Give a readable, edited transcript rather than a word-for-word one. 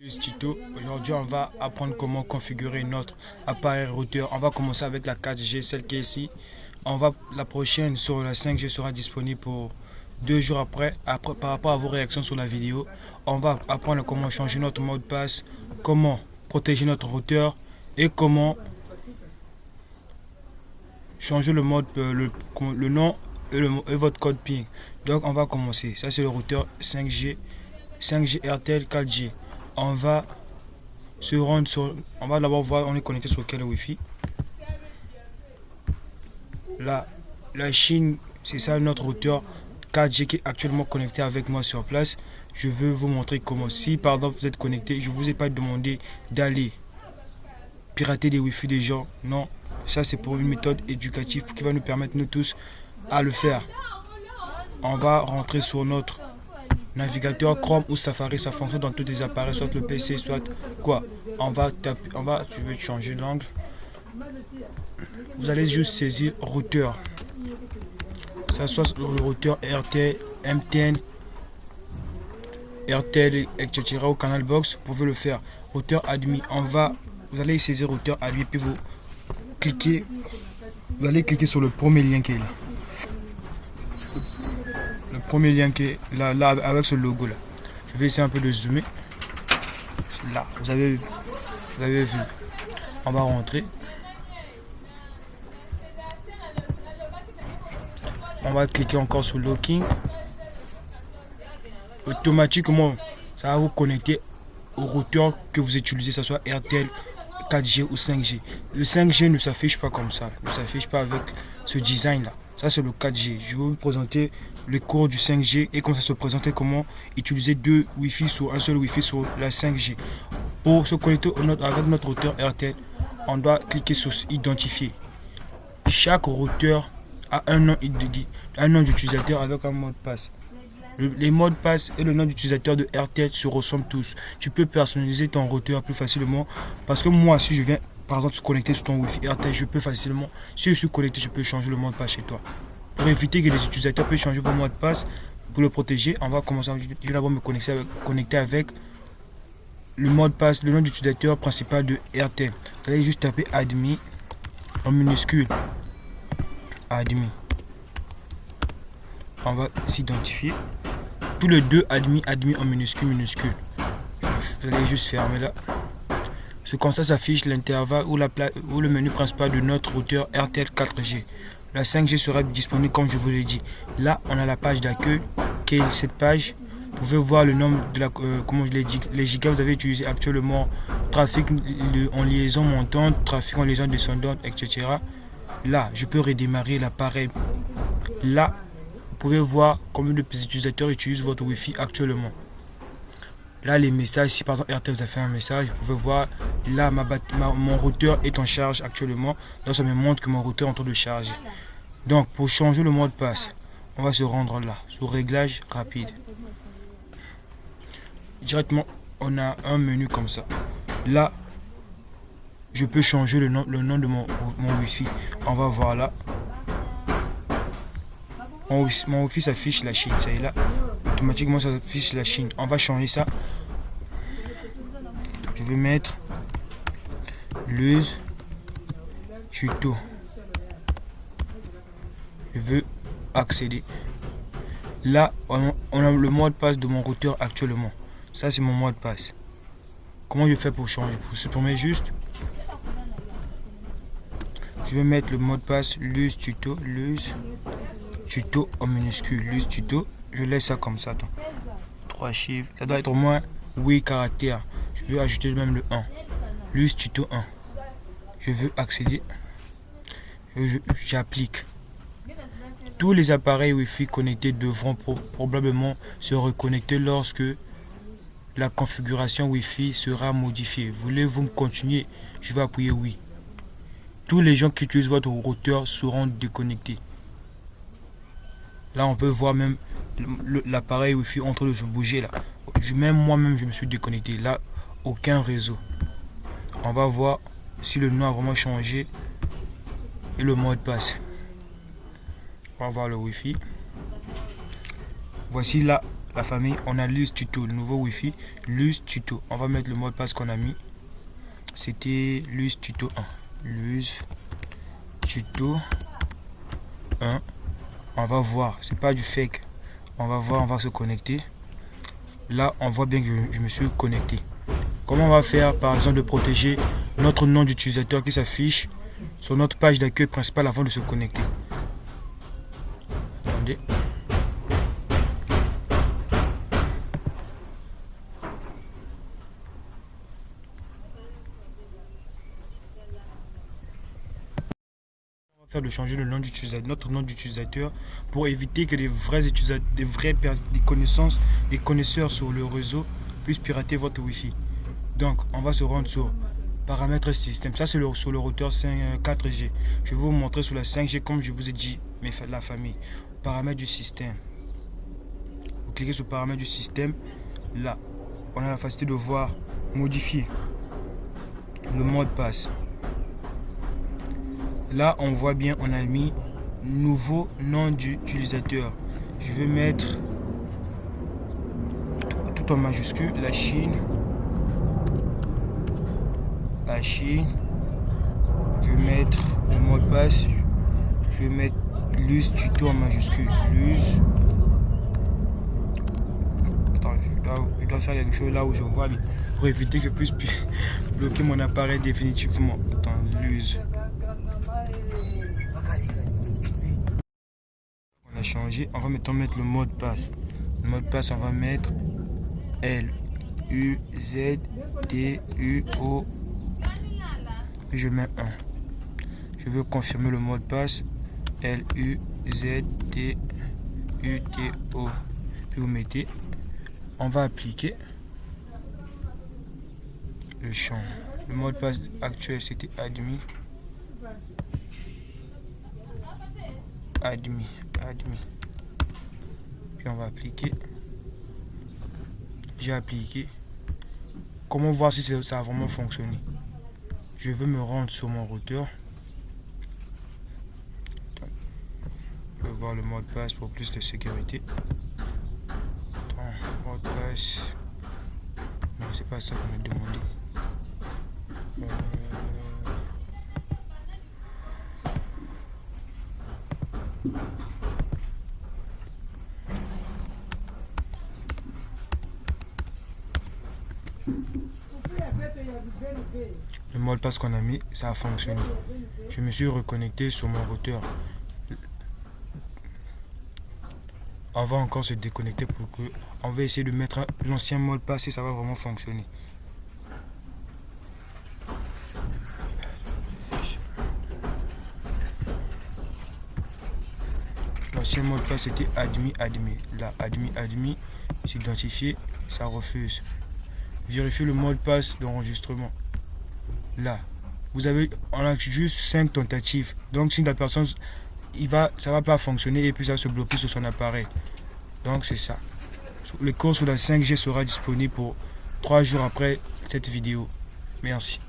Ce tuto, aujourd'hui on va apprendre comment configurer notre appareil routeur. On va commencer avec la 4G, celle qui est ici. La prochaine sur la 5G sera disponible pour 2 jours après, par rapport à vos réactions sur la vidéo. On va apprendre comment changer notre mot de passe, comment protéger notre routeur et comment changer le mode, le nom et votre code PIN. Donc on va commencer. Ça c'est le routeur 5G RTL 4G. On va se rendre sur. On va d'abord voir on est connecté sur quel Wi-Fi. La Chine, c'est ça notre routeur 4G qui est actuellement connecté avec moi sur place. Je veux vous montrer comment. Si par exemple vous êtes connecté, je ne vous ai pas demandé d'aller pirater des Wi-Fi des gens. Non, ça c'est pour une méthode éducative qui va nous permettre nous tous à le faire. On va rentrer sur notre navigateur Chrome ou Safari, ça fonctionne dans tous les appareils, soit le PC, soit quoi. Je vais changer l'angle. Vous allez juste saisir routeur. Ça soit le routeur RTL, MTN, RTL, etc. ou Canal Box, vous pouvez le faire. Routeur admis, vous allez saisir routeur admis, puis vous allez cliquer sur le premier lien qui est là. Le premier lien qui est là avec ce logo là. Je vais essayer un peu de zoomer. Là, vous avez vu. On va rentrer. On va cliquer encore sur locking. Automatiquement, ça va vous connecter au routeur que vous utilisez, que ce soit RTL, 4G ou 5G. Le 5G ne s'affiche pas comme ça. Ne s'affiche pas avec ce design là. Ça c'est le 4G. Je vais vous présenter le cours du 5G et comment ça se présente et comment utiliser deux Wi-Fi sur un seul Wi-Fi sur la 5G. Pour se connecter avec notre routeur RTL, on doit cliquer sur identifier. Chaque routeur a un nom d'utilisateur avec un mot de passe. Les mots de passe et le nom d'utilisateur de RTL se ressemblent tous. Tu peux personnaliser ton routeur plus facilement parce que moi, si je viens par exemple se connecter sur ton Wi-Fi RTL, je peux facilement, si je suis connecté, je peux changer le mot de passe chez toi. Pour éviter que les utilisateurs puissent changer vos mots de passe, pour le protéger, on va commencer. Je vais d'abord me connecter avec le mot de passe, le nom d'utilisateur principal de RTL. Vous allez juste taper admin en minuscule. Admin. On va s'identifier. Tous les deux admin en minuscule. Vous allez juste fermer là. C'est comme ça s'affiche l'intervalle ou le menu principal de notre routeur RTL 4G. La 5G sera disponible comme je vous l'ai dit. Là, on a la page d'accueil qui est cette page. Vous pouvez voir le nombre de comment je l'ai dit, les gigas que vous avez utilisé actuellement, trafic en liaison montante, trafic en liaison descendante, etc. Là, je peux redémarrer l'appareil. Là, vous pouvez voir combien de utilisateurs utilisent votre Wi-Fi actuellement. Là, les messages, si par exemple RTL vous a fait un message, vous pouvez voir là mon routeur est en charge actuellement. Donc ça me montre que mon routeur est en train de charger. Donc pour changer le mot de passe, on va se rendre là, sur réglage rapide. Directement, on a un menu comme ça. Là, je peux changer le nom de mon Wi-Fi. On va voir là. Mon Wi-Fi s'affiche la Chine, ça est là. Automatiquement ça s'affiche la Chine. On va changer ça. Je vais mettre l'use tuto. Je veux accéder. Là, on a le mot de passe de mon routeur actuellement. Ça c'est mon mot de passe. Comment je fais pour changer? Pour supprimer juste. Je vais mettre le mot de passe l'use tuto en minuscule, l'use tuto. Je laisse ça comme ça. Attends. 3 chiffres. Ça doit être au moins 8 caractères. Je vais ajouter même le 1. L'use tuto 1. Je veux accéder. J'applique. Tous les appareils Wi-Fi connectés devront probablement se reconnecter lorsque la configuration Wi-Fi sera modifiée. Voulez-vous continuer? Je vais appuyer oui. Tous les gens qui utilisent votre routeur seront déconnectés. Là, on peut voir même l'appareil Wi-Fi en train de se bouger là. Même moi-même, je me suis déconnecté. Là, aucun réseau. On va voir si le nom a vraiment changé et le mot de passe. On va voir le Wi-Fi. Voici là la famille, on a Luz Tuto, le nouveau Wi-Fi, Luz Tuto. On va mettre le mot de passe qu'on a mis. C'était Luz Tuto 1. Luz Tuto 1. On va voir, c'est pas du fake. On va voir, on va se connecter. Là, on voit bien que je me suis connecté. Comment on va faire, par exemple, de protéger notre nom d'utilisateur qui s'affiche sur notre page d'accueil principale avant de se connecter? Attendez. Faire de changer le nom d'utilisateur, notre nom d'utilisateur, pour éviter que des vrais utilisateurs, des connaisseurs sur le réseau puissent pirater votre Wi-Fi. Donc, on va se rendre sur paramètres système. Ça, c'est sur le routeur 4G. Je vais vous montrer sur la 5G comme je vous ai dit, mais la famille. Paramètres du système. Vous cliquez sur paramètres du système. Là, on a la facilité de voir modifier le mot de passe. Là, on voit bien, on a mis nouveau nom d'utilisateur. Je vais mettre tout en majuscule, la Chine. La Chine. Je vais mettre le mot de passe. Je vais mettre Luz Tuto en majuscule. Luz. Attends, je dois faire quelque chose là où je vois pour éviter que je puisse bloquer mon appareil définitivement. Attends, Luz. On a changé, on va maintenant mettre le mot de passe. Le mot de passe, on va mettre LUZTUO. Puis je mets 1. Je veux confirmer le mot de passe. LUZTUTO. Puis vous mettez. On va appliquer le champ. Le mot de passe actuel, c'était admis. Admis. Puis on va appliquer. J'ai appliqué. Comment voir si ça a vraiment fonctionné? Je veux me rendre sur mon routeur. Je vais voir le mot de passe pour plus de sécurité. Attends, mot de passe. Non, c'est pas ça qu'on m'a demandé. Le mot de passe qu'on a mis, ça a fonctionné. Je me suis reconnecté sur mon routeur. On va encore se déconnecter pour que... On va essayer de mettre l'ancien mot de passe et ça va vraiment fonctionner. L'ancien mot de passe était admis. Là, admis, s'identifier, ça refuse. Vérifier le mot de passe d'enregistrement. Là, on a juste 5 tentatives. Donc si la personne, ça va pas fonctionner et puis ça va se bloquer sur son appareil. Donc c'est ça. Le cours sur la 5G sera disponible pour 3 jours après cette vidéo. Merci.